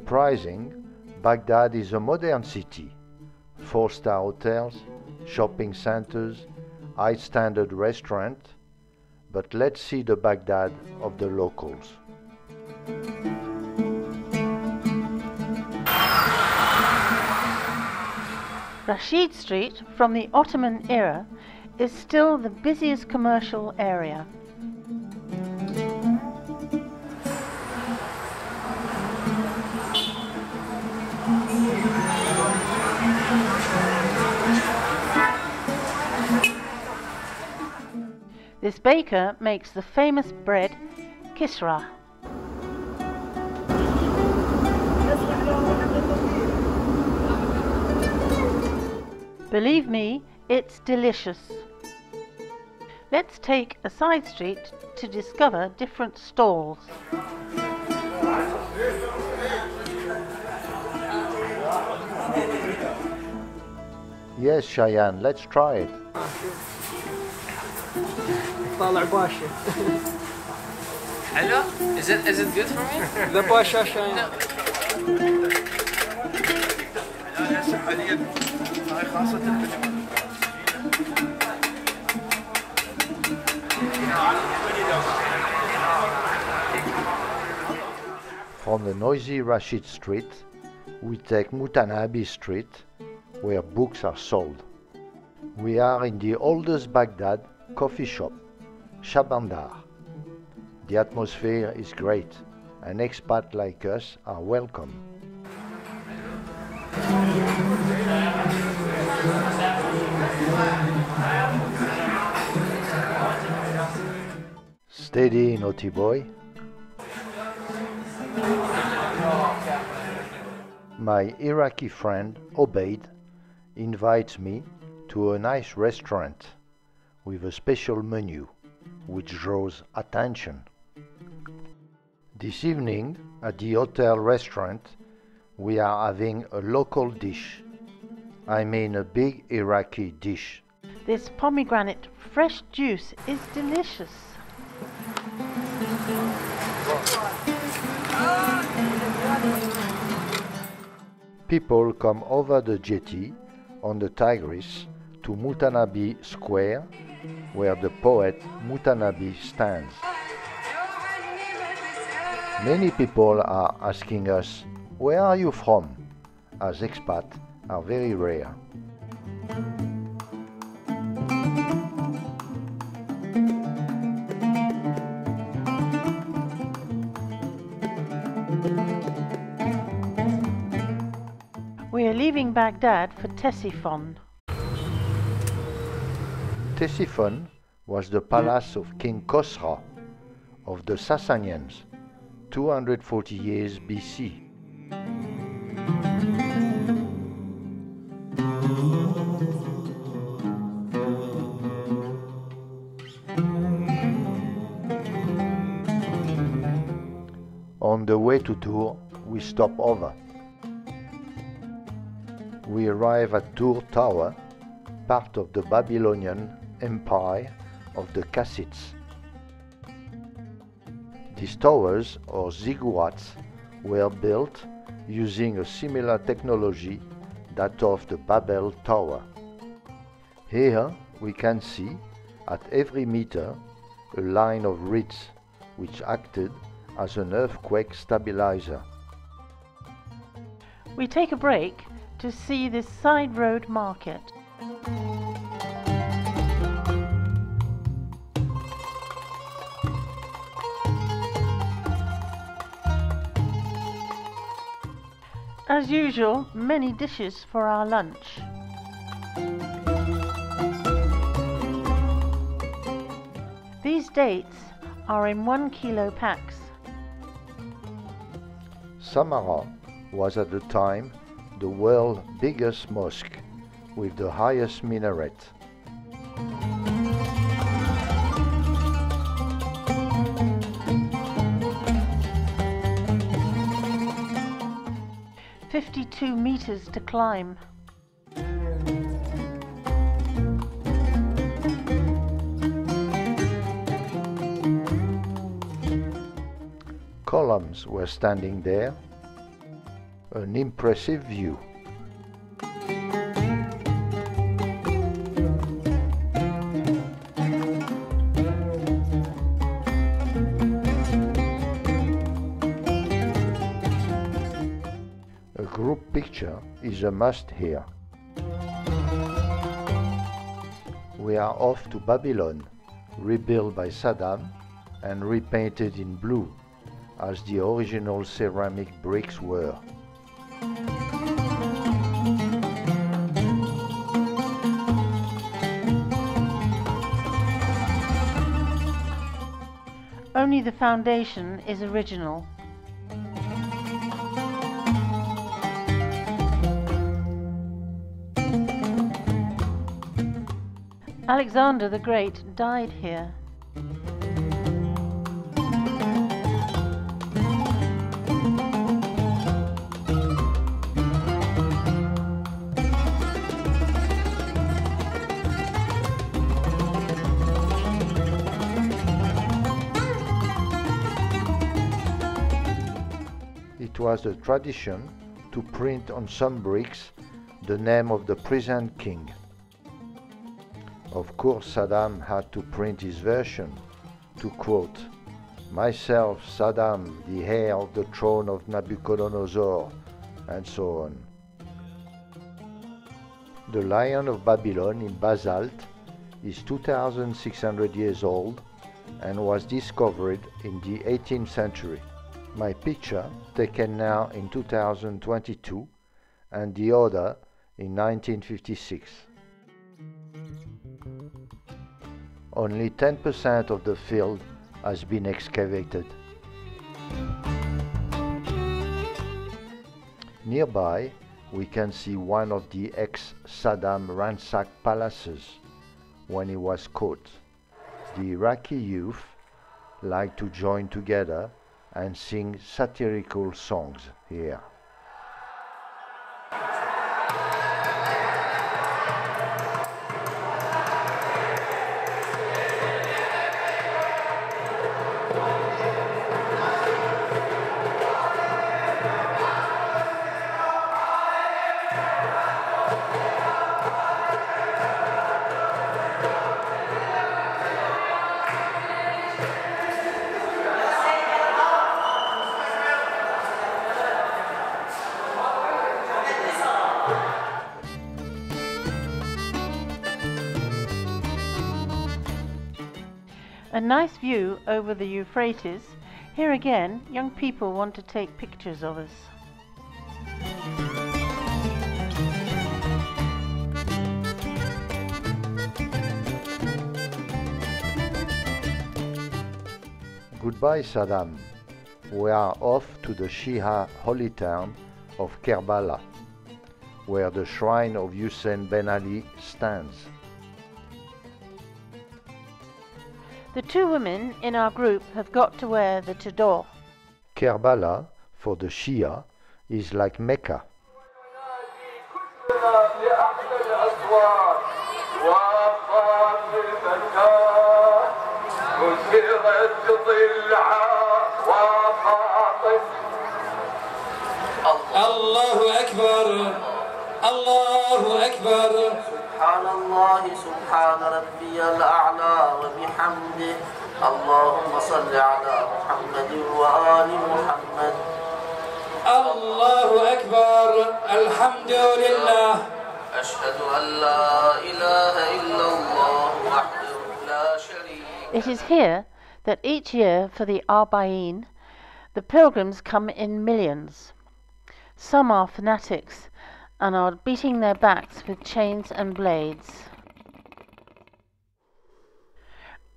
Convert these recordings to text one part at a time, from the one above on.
Surprising, Baghdad is a modern city. 4-star hotels, shopping centers, high-standard restaurants. But let's see the Baghdad of the locals. Rashid Street, from the Ottoman era, is still the busiest commercial area. This baker makes the famous bread Kisra. Believe me, it's delicious. Let's take a side street to discover different stalls. Yes, Cheyenne, let's try it. Hello? Is it good for me? The Pasha Cheyenne. From the noisy Rashid Street, we take Mutanabi Street, where books are sold. We are in the oldest Baghdad coffee shop, Shabandar. The atmosphere is great, and expats like us are welcome. Steady, naughty boy. My Iraqi friend Obeid invites me to a nice restaurant with a special menu which draws attention. This evening at the hotel restaurant we are having a local dish. I mean a big Iraqi dish. This pomegranate fresh juice is delicious. People come over the jetty on the Tigris to Mutanabi Square, where the poet Mutanabi stands. Many people are asking us, "Where are you from?" as expats are very rare. We are leaving Baghdad for Ctesiphon. Ctesiphon was the palace of King Khosrau of the Sassanians, 240 years BC. On the way to Tur, we stop over. We arrive at Tur Tower, part of the Babylonian Empire of the Kassites. These towers, or ziggurats, were built using a similar technology that of the Babel Tower. Here we can see, at every meter, a line of reeds which acted as an earthquake stabilizer. We take a break to see this side road market. As usual, many dishes for our lunch. These dates are in 1 kilo packs. Samara was at the time the world's biggest mosque with the highest minaret. "52 meters to climb." Columns were standing there. An impressive view. A group picture is a must here. We are off to Babylon, rebuilt by Saddam and repainted in blue, as the original ceramic bricks were. Only the foundation is original. Alexander the Great died here. It was the tradition to print on some bricks the name of the present king. Of course, Saddam had to print his version to quote, "Myself, Saddam, the heir of the throne of Nabucodonosor," and so on. The Lion of Babylon in basalt is 2,600 years old and was discovered in the 18th century. My picture, taken now in 2022, and the other in 1956. Only 10% of the field has been excavated. Nearby, we can see one of the ex-Saddam ransacked palaces when he was caught. The Iraqi youth like to join together and sing satirical songs here. A nice view over the Euphrates. Here again, young people want to take pictures of us. Goodbye, Saddam. We are off to the Shia holy town of Kerbala, where the shrine of Hussein Ben Ali stands. The two women in our group have got to wear the chador. Kerbala, for the Shia, is like Mecca. Allahu Akbar, Allahu Akbar. سبحان الله سبحان ربي الأعلى وبحمده اللهم صل على محمد وآل محمد. الله أكبر الحمد لله. أشهد أن لا إله إلا الله وحده لا شريك. It is here that each year for the Arba'in, the pilgrims come in millions. Some are fanatics and are beating their backs with chains and blades.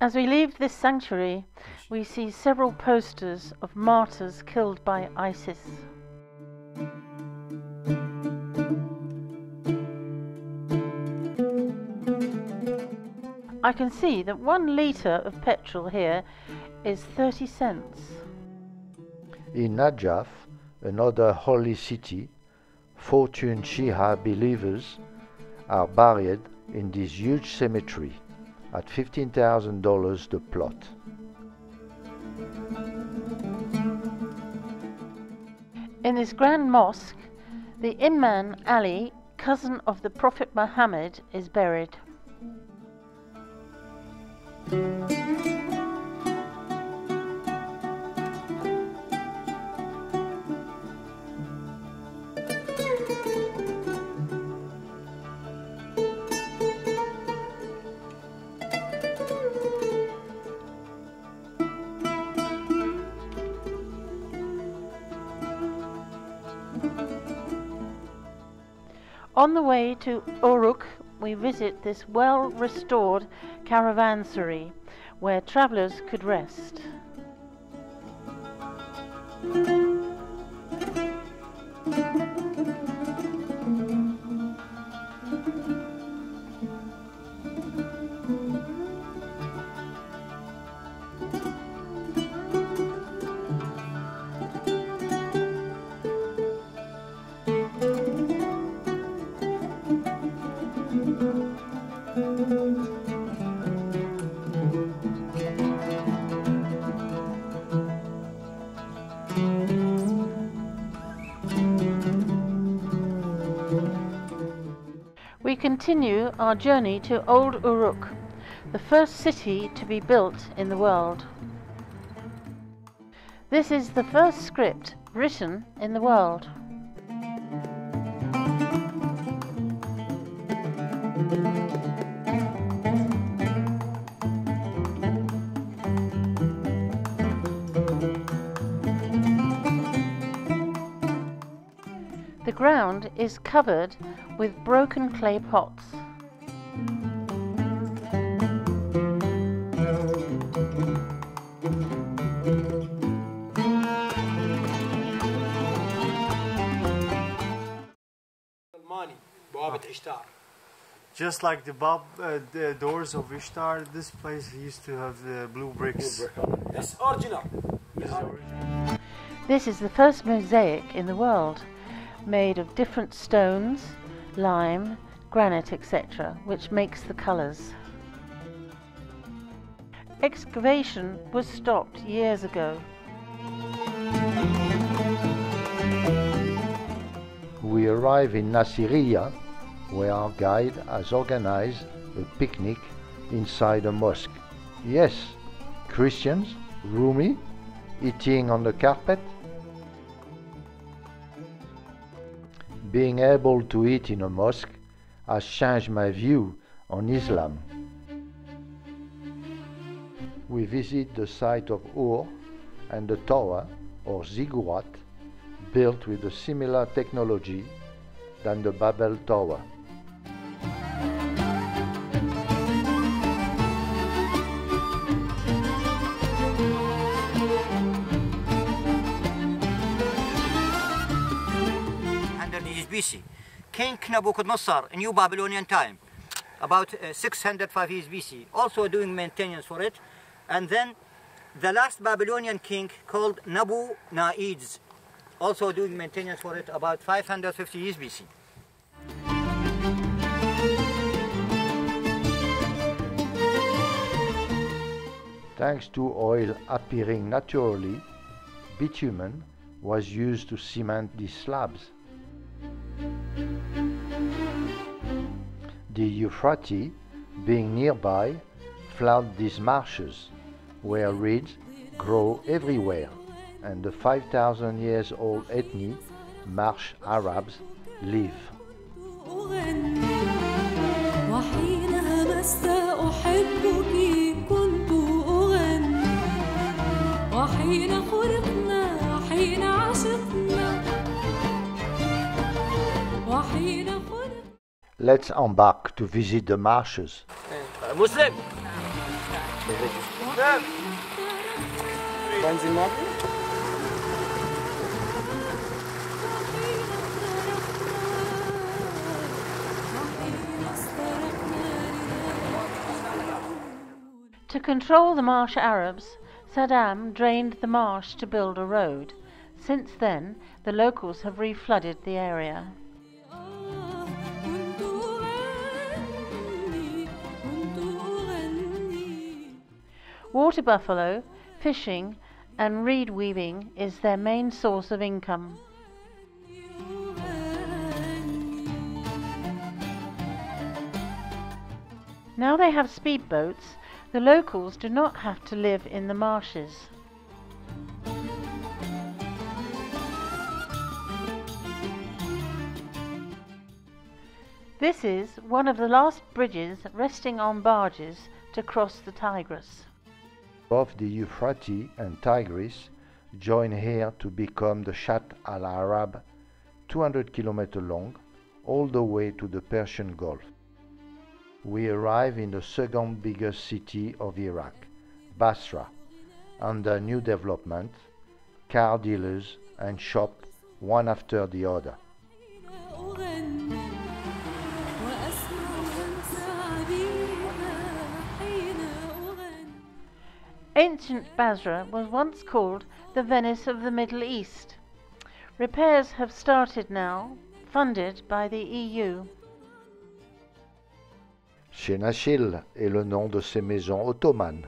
As we leave this sanctuary, we see several posters of martyrs killed by ISIS. I can see that 1 litre of petrol here is 30 cents. In Najaf, another holy city, fortuned Shia believers are buried in this huge cemetery at $15,000 the plot. In this grand mosque, The Imam Ali, cousin of the Prophet Muhammad, is buried. On the way to Uruk, we visit this well-restored caravanserai where travellers could rest. We continue our journey to Old Uruk, the first city to be built in the world. This is the first script written in the world. The ground is covered with broken clay pots. Just like the doors of Ishtar, this place used to have blue bricks. It's original. This is the first mosaic in the world, made of different stones, lime, granite, etc., which makes the colours. Excavation was stopped years ago. We arrive in Nasiriyah, where our guide has organized a picnic inside a mosque. Yes, Christians, roomy, eating on the carpet. Being able to eat in a mosque has changed my view on Islam. We visit the site of Ur and the tower, or Zigurat, built with a similar technology than the Babel Tower. BC. King Nebuchadnezzar, New Babylonian time, about 605 years BC, also doing maintenance for it. And then the last Babylonian king called Nabu-Naids, also doing maintenance for it, about 550 years BC. Thanks to oil appearing naturally, bitumen was used to cement these slabs. The Euphrates, being nearby, flood these marshes, where reeds grow everywhere, and the 5,000 years old ethnic Marsh Arabs live. Let's embark to visit the marshes. Muslim! To control the Marsh Arabs, Saddam drained the marsh to build a road. Since then, the locals have reflooded the area. Water buffalo, fishing and reed weaving is their main source of income. Now they have speedboats, the locals do not have to live in the marshes. This is one of the last bridges resting on barges to cross the Tigris. Both the Euphrates and Tigris join here to become the Shatt al-Arab, 200 kilometers long, all the way to the Persian Gulf. We arrive in the second biggest city of Iraq, Basra, under new development, car dealers and shops one after the other. Ancient Basra was once called the Venice of the Middle East. Repairs have started now, funded by the EU. Chenachil est le nom de ces maisons ottomanes.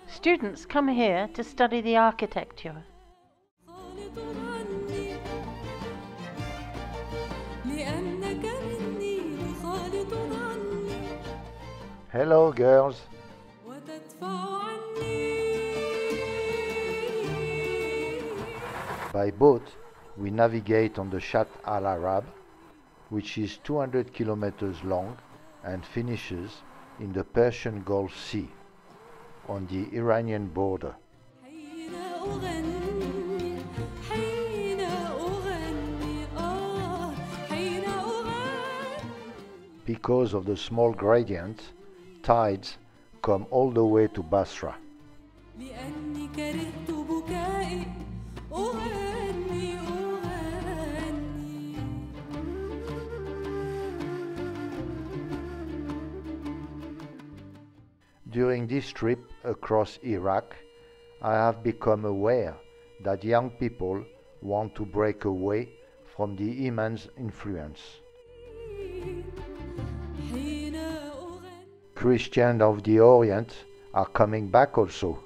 Students come here to study the architecture. Hello, girls. By boat, we navigate on the Shatt al-Arab, which is 200 kilometers long and finishes in the Persian Gulf Sea, on the Iranian border. Because of the small gradient, tides come all the way to Basra. During this trip across Iraq, I have become aware that young people want to break away from the immense influence. Christians of the Orient are coming back also.